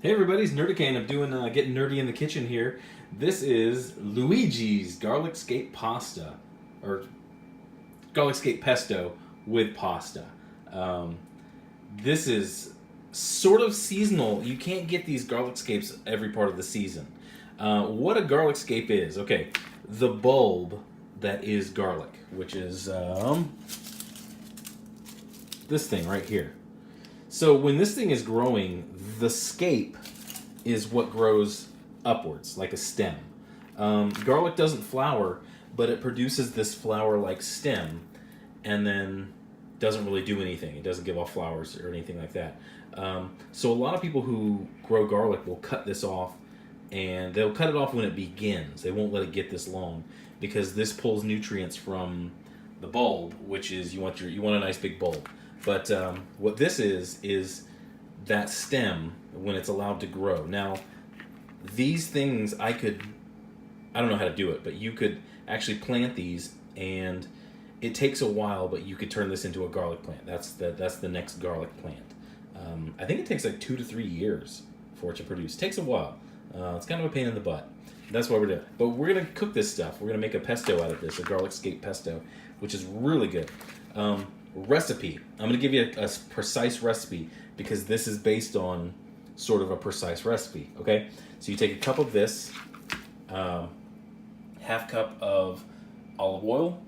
Hey everybody, it's Nerdicane. I'm doing getting nerdy in the kitchen here. This is Luigi's garlic scape pasta, or garlic scape pesto with pasta. Um, this is sort of seasonal. You can't get these garlic scapes every part of the season. What a garlic scape is, okay, the bulb that is garlic, which is this thing right here. So when this thing is growing, the scape is what grows upwards, like a stem. Garlic doesn't flower, but it produces this flower-like stem, and then doesn't really do anything. It doesn't give off flowers or anything like that. So a lot of people who grow garlic will cut this off, and they'll cut it off when it begins. They won't let it get this long, because this pulls nutrients from the bulb, which is you want a nice big bulb. But what this is that stem when it's allowed to grow. Now, these things I don't know how to do it, but you could actually plant these, and it takes a while, but you could turn this into a garlic plant. That's the next garlic plant. I think it takes like 2 to 3 years for it to produce. It takes a while. It's kind of a pain in the butt. That's what we're doing. But we're gonna cook this stuff. We're gonna make a pesto out of this, a garlic scape pesto, which is really good. Recipe. I'm going to give you a precise recipe because this is based on sort of a precise recipe, okay? So you take a cup of this, half cup of olive oil.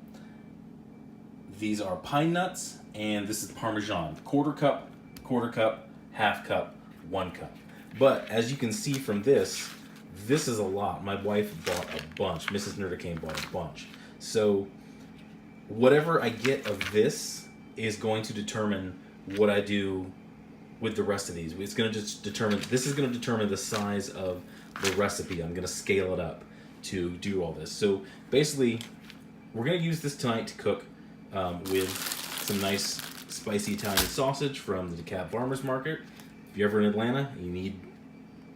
These are pine nuts, and this is Parmesan. Quarter cup, half cup, 1 cup. But as you can see from this is a lot. My wife bought a bunch. Mrs. Nerdicane bought a bunch. So whatever I get of this is going to determine what I do with the rest of these. It's going to just determine, this is going to determine the size of the recipe. I'm going to scale it up to do all this. So basically, we're going to use this tonight to cook with some nice spicy Italian sausage from the DeKalb Farmers Market. If you're ever in Atlanta,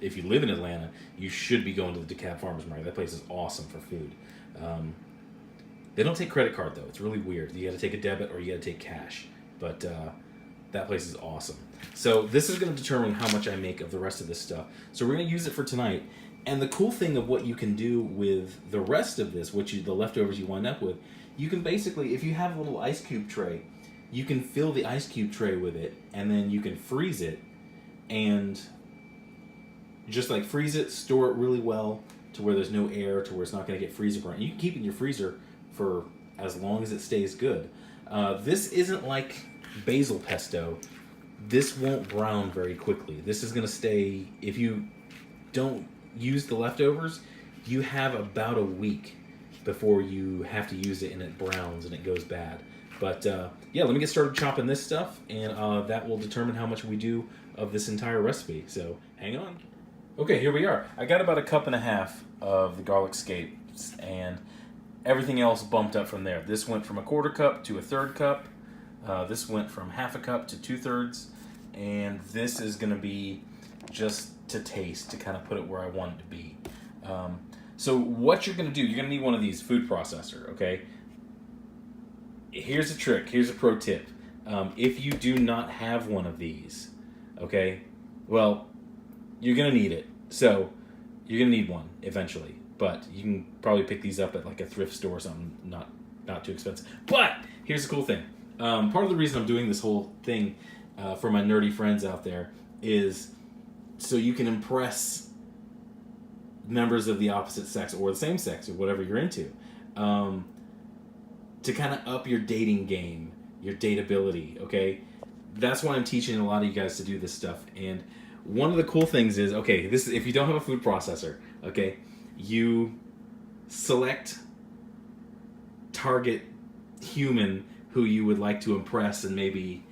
if you live in Atlanta, you should be going to the DeKalb Farmers Market. That place is awesome for food. They don't take credit card, though. It's really weird. You got to take a debit or you got to take cash. But that place is awesome. So this is going to determine how much I make of the rest of this stuff. So we're going to use it for tonight. And the cool thing of what you can do with the rest of this, the leftovers you wind up with, you can basically, if you have a little ice cube tray, you can fill the ice cube tray with it, and then you can freeze it, and just like freeze it, store it really well to where there's no air, to where it's not going to get freezer burnt. You can keep it in your freezer for as long as it stays good. This isn't like basil pesto. This won't brown very quickly. This is going to stay, if you don't use the leftovers, you have about a week before you have to use it and it browns and it goes bad. But yeah, let me get started chopping this stuff, and that will determine how much we do of this entire recipe. So hang on. Okay, here we are. I got about 1.5 cups of the garlic scapes, and everything else bumped up from there. This went from 1/4 cup to 1/3 cup. This went from 1/2 cup to 2/3. And this is going to be just to taste, to kind of put it where I want it to be. So what you're going to do, you're going to need one of these food processor, okay? Here's a trick. Here's a pro tip. If you do not have one of these, okay, well, you're going to need it. So you're going to need one eventually. But you can probably pick these up at like a thrift store or something, not too expensive. But here's the cool thing. Part of the reason I'm doing this whole thing for my nerdy friends out there is so you can impress members of the opposite sex or the same sex or whatever you're into, to kind of up your dating game, your dateability, okay? That's why I'm teaching a lot of you guys to do this stuff. And one of the cool things is, okay, this is if you don't have a food processor, okay, you select target human who you would like to impress and maybe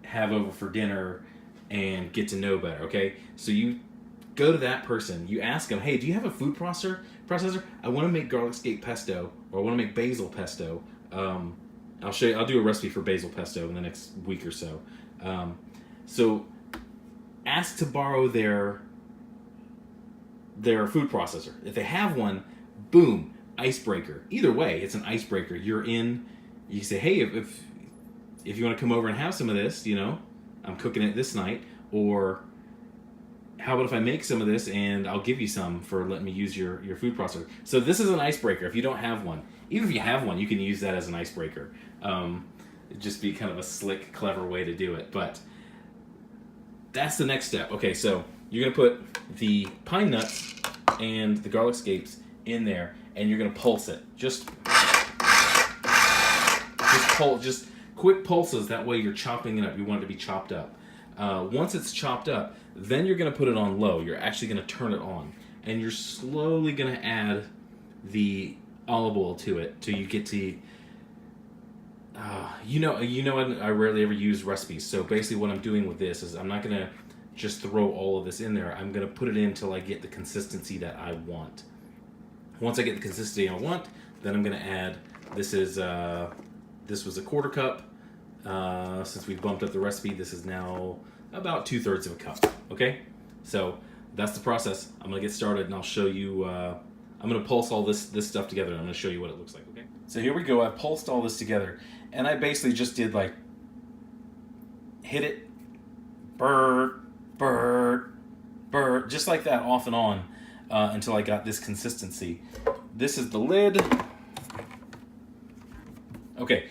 have over for dinner and get to know better, okay? So you go to that person, you ask them, hey, do you have a food processor? I want to make garlic scape pesto, or I want to make basil pesto. I'll show you, I'll do a recipe for basil pesto in the next week or so. So ask to borrow their food processor. If they have one, boom, icebreaker. Either way, it's an icebreaker. You're in. You say, hey, if you want to come over and have some of this, I'm cooking it this night, or how about if I make some of this and I'll give you some for letting me use your food processor. So this is an icebreaker if you don't have one. Even if you have one, you can use that as an icebreaker. It'd just be kind of a slick, clever way to do it. But that's the next step. Okay, so you're going to put the pine nuts and the garlic scapes in there, and you're going to pulse it. Just quick pulses. That way you're chopping it up. You want it to be chopped up. Once it's chopped up, then you're going to put it on low. You're actually going to turn it on, and you're slowly going to add the olive oil to it till you get to. I rarely ever use recipes. So basically, what I'm doing with this is I'm not going to just throw all of this in there. I'm going to put it in till I get the consistency that I want. Once I get the consistency I want, then I'm going to add. This was a 1/4 cup. Since we bumped up the recipe, this is now about 2/3 of a cup. Okay, so that's the process. I'm gonna get started and I'll show you. I'm gonna pulse all this stuff together. And I'm gonna show you what it looks like. Okay. So here we go. I pulsed all this together, and I basically just did like hit it, bird, just like that, off and on, until I got this consistency. This is the lid. Okay.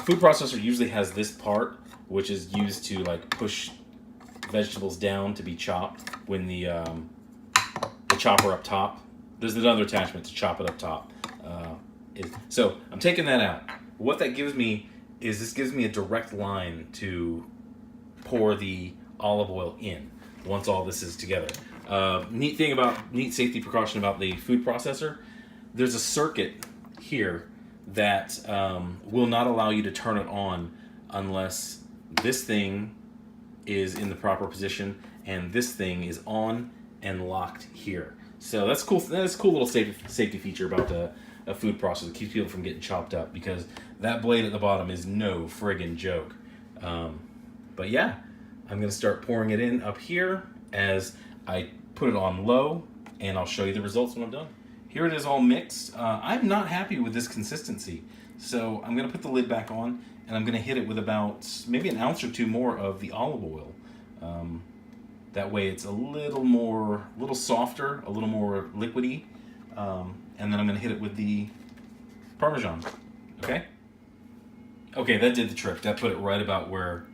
Food processor usually has this part, which is used to like push vegetables down to be chopped when the chopper up top. There's another attachment to chop it up top. So I'm taking that out. What that gives me is this gives me a direct line to pour the olive oil in once all this is together. Neat safety precaution about the food processor. There's a circuit here that will not allow you to turn it on unless this thing is in the proper position and this thing is on and locked here. So that's cool. That's a cool little safety feature about a food processor. It keeps people from getting chopped up because that blade at the bottom is no friggin' joke. But yeah, I'm gonna start pouring it in up here as I put it on low, and I'll show you the results when I'm done. Here it is all mixed. I'm not happy with this consistency. So I'm gonna put the lid back on and I'm gonna hit it with about maybe an ounce or two more of the olive oil. That way it's a little softer, a little more liquidy. And then I'm gonna hit it with the Parmesan, okay? Okay, that did the trick. That put it right about where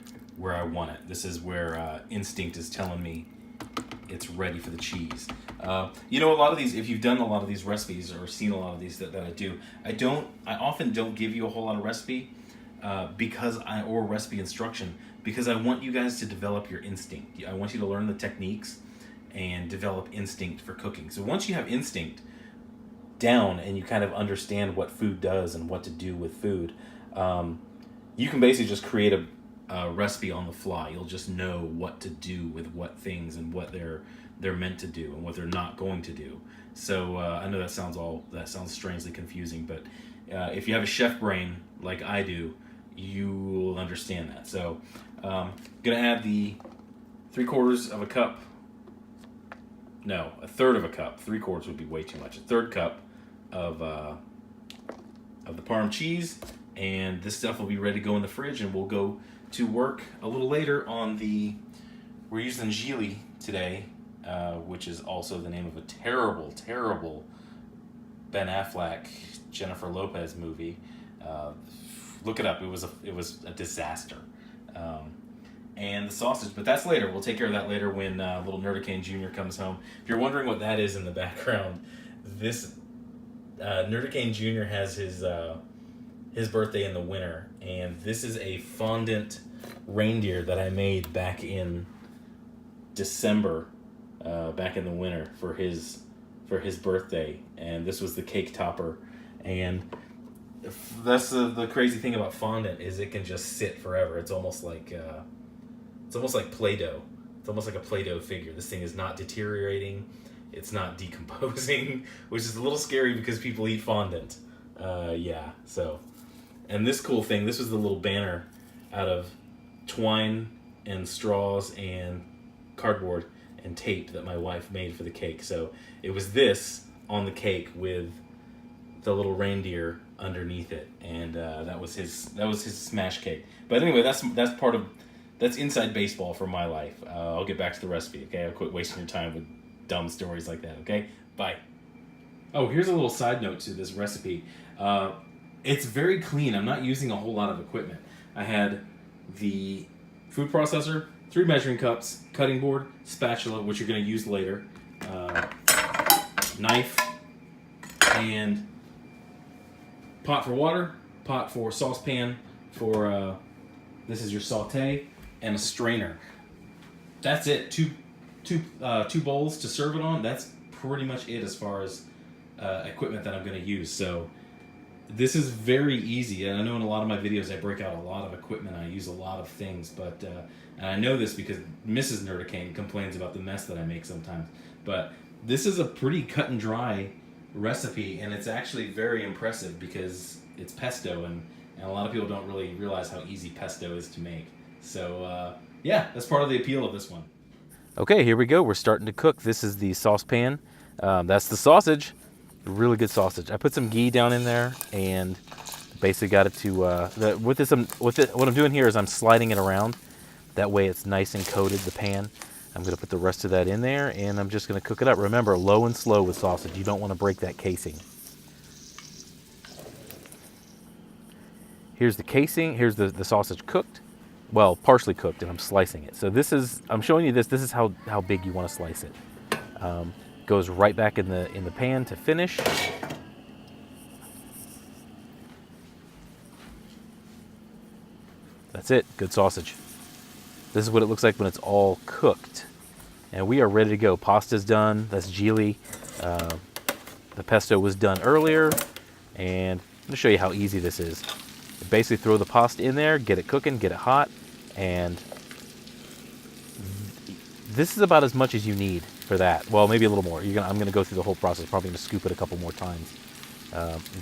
I want it. This is where instinct is telling me it's ready for the cheese. A lot of these, if you've done a lot of these recipes or seen a lot of these that I do, I often don't give you a whole lot of recipe or recipe instruction because I want you guys to develop your instinct. I want you to learn the techniques and develop instinct for cooking. So once you have instinct down and you kind of understand what food does and what to do with food, you can basically just create a recipe on the fly. You'll just know what to do with what things and what they're meant to do and what they're not going to do. So I know that sounds strangely confusing, but if you have a chef brain like I do, you will understand that. So I'm gonna add the 3/4 of a cup. No, 1/3 of a cup. 3/4 would be way too much. 1/3 cup of the Parm cheese, and this stuff will be ready to go in the fridge, and we'll go to work a little later on we're using Gili today, which is also the name of a terrible, terrible Ben Affleck, Jennifer Lopez movie. Look it up. It was a disaster. And the sausage, but that's later. We'll take care of that later when little Nerdicane Jr. comes home. If you're wondering what that is in the background, this Nerdicane Jr. has his birthday in the winter, and this is a fondant reindeer that I made back in December, back in the winter for his birthday, and this was the cake topper. And that's the crazy thing about fondant is it can just sit forever. It's almost like Play-Doh. It's almost like a Play-Doh figure. This thing is not deteriorating. It's not decomposing, which is a little scary because people eat fondant. So. And this cool thing, this was the little banner out of twine and straws and cardboard and tape that my wife made for the cake. So it was this on the cake with the little reindeer underneath it, and that was his smash cake. But anyway, that's part of that's inside baseball for my life. I'll get back to the recipe, okay? I'll quit wasting your time with dumb stories like that, okay? Bye. Oh, here's a little side note to this recipe. It's very clean. I'm not using a whole lot of equipment. I had the food processor, 3 measuring cups, cutting board, spatula, which you're going to use later, knife, and pot for water, pot for saucepan for, this is your saute, and a strainer. That's it. Two bowls to serve it on. That's pretty much it as far as equipment that I'm going to use. So this is very easy. And I know in a lot of my videos I break out a lot of equipment. I use a lot of things, but and I know this because Mrs. Nerdicane complains about the mess that I make sometimes. But this is a pretty cut and dry recipe, and it's actually very impressive because it's pesto, and a lot of people don't really realize how easy pesto is to make. So yeah, that's part of the appeal of this one. Okay, here we go. We're starting to cook. This is the saucepan. That's the sausage. Really good sausage. I put some ghee down in there and basically got it to, what I'm doing here is I'm sliding it around. That way it's nice and coated, the pan. I'm going to put the rest of that in there and I'm just going to cook it up. Remember, low and slow with sausage. You don't want to break that casing. Here's the casing. Here's the sausage cooked. Well, partially cooked, and I'm slicing it. So this is, I'm showing you this. This is how big you want to slice it. Goes right back in the pan to finish. That's it. Good sausage. This is what it looks like when it's all cooked. And we are ready to go. Pasta's done. That's Geely. The pesto was done earlier. And I'm going to show you how easy this is. You basically throw the pasta in there, get it cooking, get it hot, and this is about as much as you need for that. Well, maybe a little more. I'm going to go through the whole process. Probably going to scoop it a couple more times.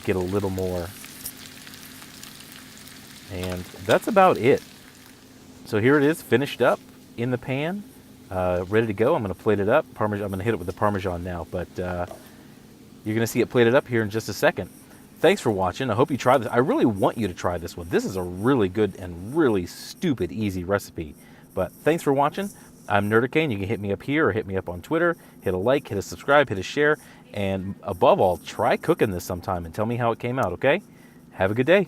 Get a little more. And that's about it. So here it is, finished up in the pan, ready to go. I'm going to plate it up. I'm going to hit it with the Parmesan now, but you're going to see it plated up here in just a second. Thanks for watching. I hope you try this. I really want you to try this one. This is a really good and really stupid easy recipe. But thanks for watching. I'm Nerdicane. You can hit me up here or hit me up on Twitter. Hit a like, hit a subscribe, hit a share. And above all, try cooking this sometime and tell me how it came out, okay? Have a good day.